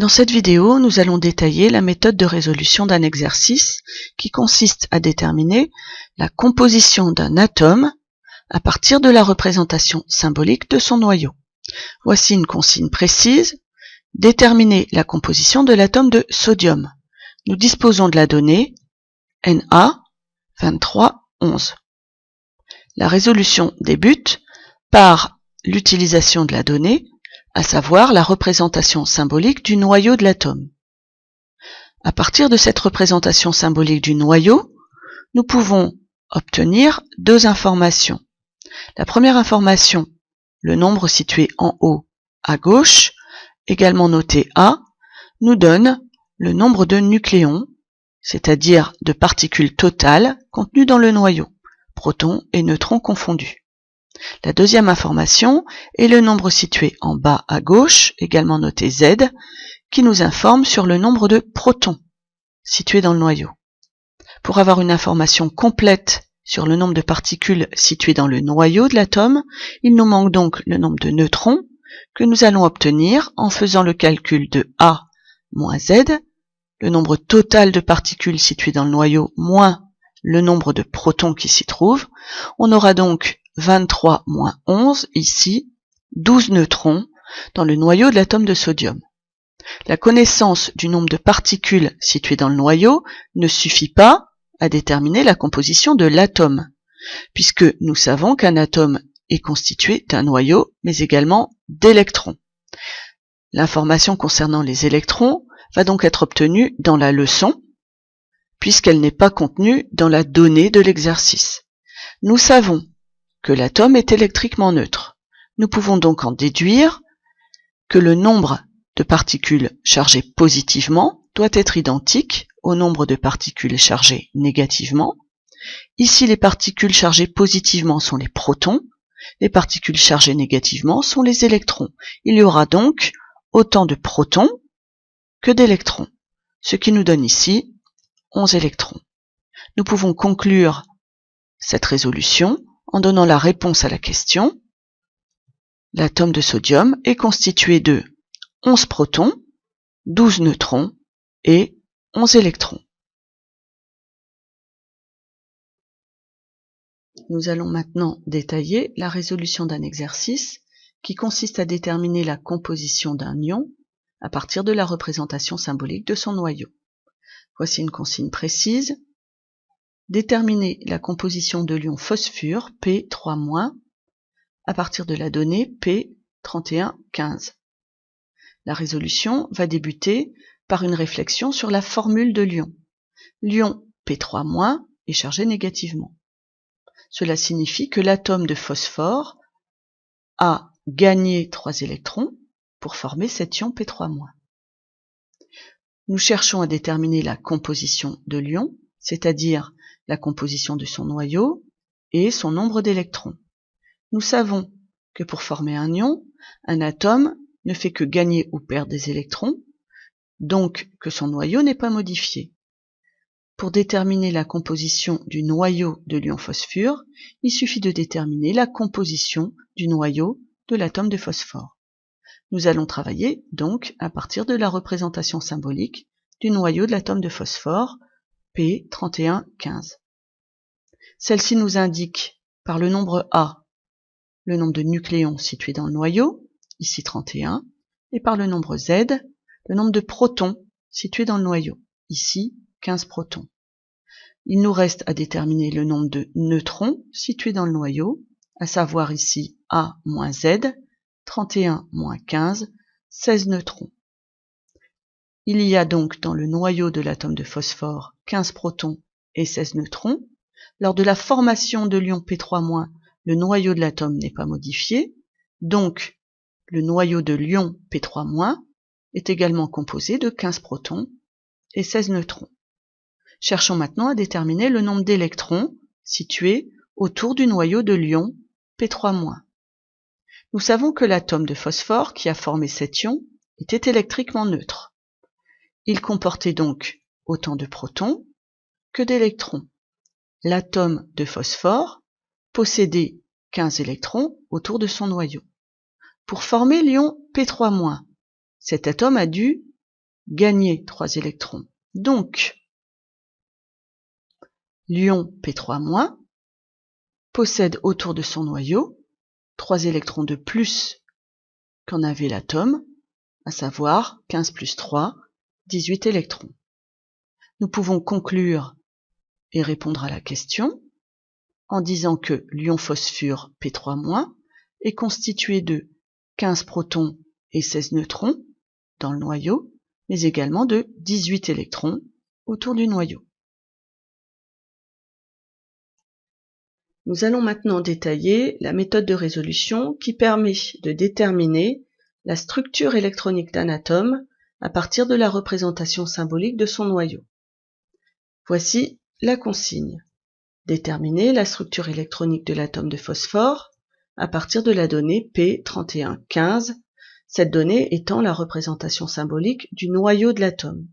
Dans cette vidéo, nous allons détailler la méthode de résolution d'un exercice qui consiste à déterminer la composition d'un atome à partir de la représentation symbolique de son noyau. Voici une consigne précise. Déterminer la composition de l'atome de sodium. Nous disposons de la donnée Na2311. La résolution débute par l'utilisation de la donnée, à savoir la représentation symbolique du noyau de l'atome. À partir de cette représentation symbolique du noyau, nous pouvons obtenir deux informations. La première information, le nombre situé en haut à gauche, également noté A, nous donne le nombre de nucléons, c'est-à-dire de particules totales contenues dans le noyau, protons et neutrons confondus. La deuxième information est le nombre situé en bas à gauche, également noté Z, qui nous informe sur le nombre de protons situés dans le noyau. Pour avoir une information complète sur le nombre de particules situées dans le noyau de l'atome, il nous manque donc le nombre de neutrons que nous allons obtenir en faisant le calcul de A moins Z, le nombre total de particules situées dans le noyau moins le nombre de protons qui s'y trouvent. On aura donc 23 moins 11, ici, 12 neutrons dans le noyau de l'atome de sodium. La connaissance du nombre de particules situées dans le noyau ne suffit pas à déterminer la composition de l'atome, puisque nous savons qu'un atome est constitué d'un noyau, mais également d'électrons. L'information concernant les électrons va donc être obtenue dans la leçon, puisqu'elle n'est pas contenue dans la donnée de l'exercice. Nous savons que l'atome est électriquement neutre. Nous pouvons donc en déduire que le nombre de particules chargées positivement doit être identique au nombre de particules chargées négativement. Ici, les particules chargées positivement sont les protons, les particules chargées négativement sont les électrons. Il y aura donc autant de protons que d'électrons, ce qui nous donne ici 11 électrons. Nous pouvons conclure cette résolution en donnant la réponse à la question. L'atome de sodium est constitué de 11 protons, 12 neutrons et 11 électrons. Nous allons maintenant détailler la résolution d'un exercice qui consiste à déterminer la composition d'un ion à partir de la représentation symbolique de son noyau. Voici une consigne précise. Déterminer la composition de l'ion phosphure P3- à partir de la donnée P3115. La résolution va débuter par une réflexion sur la formule de l'ion. L'ion P3- est chargé négativement. Cela signifie que l'atome de phosphore a gagné 3 électrons pour former cet ion P3-. Nous cherchons à déterminer la composition de l'ion, c'est-à-dire la composition de son noyau et son nombre d'électrons. Nous savons que pour former un ion, un atome ne fait que gagner ou perdre des électrons, donc que son noyau n'est pas modifié. Pour déterminer la composition du noyau de l'ion phosphure, il suffit de déterminer la composition du noyau de l'atome de phosphore. Nous allons travailler donc à partir de la représentation symbolique du noyau de l'atome de phosphore P3115. Celle-ci nous indique par le nombre A le nombre de nucléons situés dans le noyau, ici 31, et par le nombre Z le nombre de protons situés dans le noyau, ici 15 protons. Il nous reste à déterminer le nombre de neutrons situés dans le noyau, à savoir ici A moins Z, 31 moins 15, 16 neutrons. Il y a donc dans le noyau de l'atome de phosphore 15 protons et 16 neutrons. Lors de la formation de l'ion P3-, le noyau de l'atome n'est pas modifié, donc le noyau de l'ion P3- est également composé de 15 protons et 16 neutrons. Cherchons maintenant à déterminer le nombre d'électrons situés autour du noyau de l'ion P3-. Nous savons que l'atome de phosphore qui a formé cet ion était électriquement neutre. Il comportait donc autant de protons que d'électrons. L'atome de phosphore possédait 15 électrons autour de son noyau. Pour former l'ion P3-, cet atome a dû gagner 3 électrons. Donc, l'ion P3- possède autour de son noyau 3 électrons de plus qu'en avait l'atome, à savoir 15 plus 3, 18 électrons. Nous pouvons conclure et répondre à la question en disant que l'ion phosphure P3- est constitué de 15 protons et 16 neutrons dans le noyau, mais également de 18 électrons autour du noyau. Nous allons maintenant détailler la méthode de résolution qui permet de déterminer la structure électronique d'un atome à partir de la représentation symbolique de son noyau. Voici la consigne. Déterminer la structure électronique de l'atome de phosphore à partir de la donnée P3115, cette donnée étant la représentation symbolique du noyau de l'atome.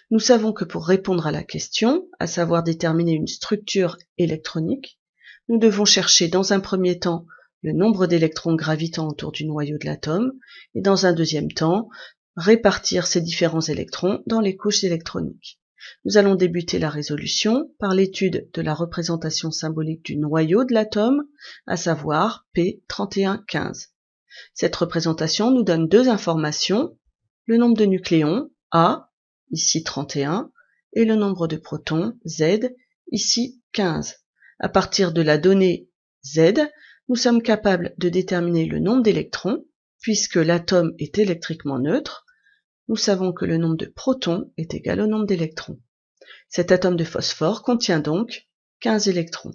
Nous savons que pour répondre à la question, à savoir déterminer une structure électronique, nous devons chercher dans un premier temps le nombre d'électrons gravitant autour du noyau de l'atome et dans un deuxième temps répartir ces différents électrons dans les couches électroniques. Nous allons débuter la résolution par l'étude de la représentation symbolique du noyau de l'atome, à savoir P3115. Cette représentation nous donne deux informations, le nombre de nucléons, A, ici 31, et le nombre de protons, Z, ici 15. À partir de la donnée Z, nous sommes capables de déterminer le nombre d'électrons, puisque l'atome est électriquement neutre. Nous savons que le nombre de protons est égal au nombre d'électrons. Cet atome de phosphore contient donc 15 électrons.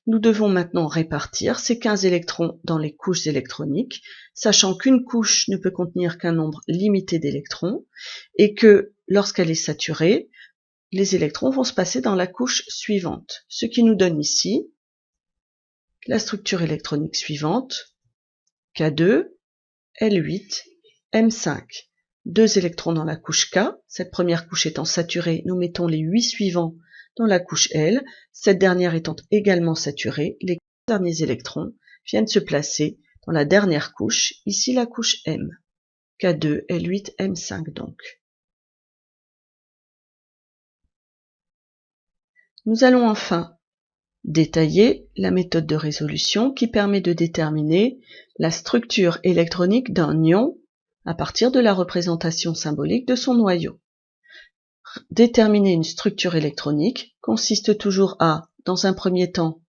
Nous devons maintenant répartir ces 15 électrons dans les couches électroniques, sachant qu'une couche ne peut contenir qu'un nombre limité d'électrons, et que lorsqu'elle est saturée, les électrons vont se passer dans la couche suivante, ce qui nous donne ici la structure électronique suivante, K2, L8, M5. 2 électrons dans la couche K, cette première couche étant saturée, nous mettons les 8 suivants dans la couche L, cette dernière étant également saturée, les 4 derniers électrons viennent se placer dans la dernière couche, ici la couche M, K2, L8, M5 donc. Nous allons enfin détailler la méthode de résolution qui permet de déterminer la structure électronique d'un ion à partir de la représentation symbolique de son noyau. Déterminer une structure électronique consiste toujours à, dans un premier temps,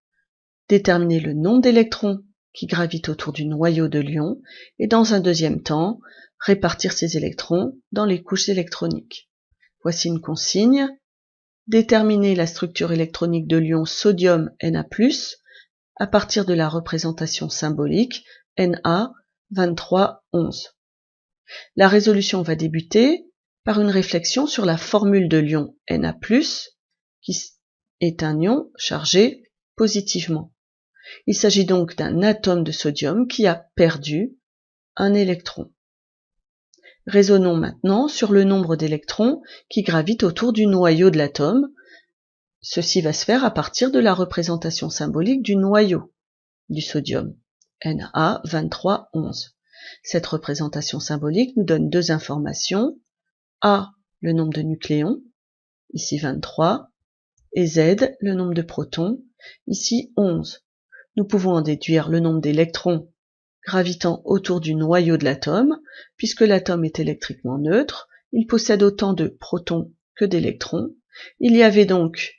déterminer le nombre d'électrons qui gravitent autour du noyau de l'ion et dans un deuxième temps, répartir ces électrons dans les couches électroniques. Voici une consigne. Déterminer la structure électronique de l'ion sodium Na+, à partir de la représentation symbolique Na2311. La résolution va débuter par une réflexion sur la formule de l'ion Na+, qui est un ion chargé positivement. Il s'agit donc d'un atome de sodium qui a perdu un électron. Raisonnons maintenant sur le nombre d'électrons qui gravitent autour du noyau de l'atome. Ceci va se faire à partir de la représentation symbolique du noyau du sodium, Na2311. Cette représentation symbolique nous donne deux informations, A, le nombre de nucléons, ici 23, et Z, le nombre de protons, ici 11. Nous pouvons en déduire le nombre d'électrons gravitant autour du noyau de l'atome, puisque l'atome est électriquement neutre, il possède autant de protons que d'électrons. Il y avait donc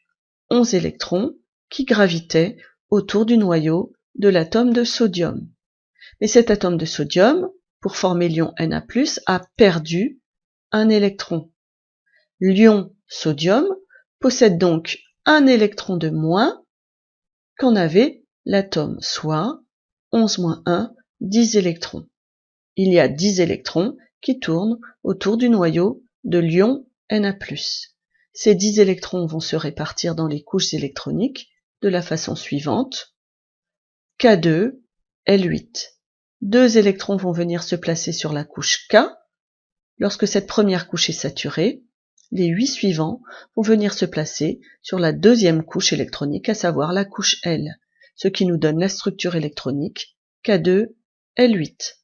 11 électrons qui gravitaient autour du noyau de l'atome de sodium. Mais cet atome de sodium, pour former l'ion Na+, a perdu un électron. L'ion sodium possède donc un électron de moins qu'en avait l'atome, soit 11-1, 10 électrons. Il y a 10 électrons qui tournent autour du noyau de l'ion Na+. Ces 10 électrons vont se répartir dans les couches électroniques de la façon suivante. K2, L8. 2 électrons vont venir se placer sur la couche K. Lorsque cette première couche est saturée, les 8 suivants vont venir se placer sur la deuxième couche électronique, à savoir la couche L, ce qui nous donne la structure électronique K2, L8.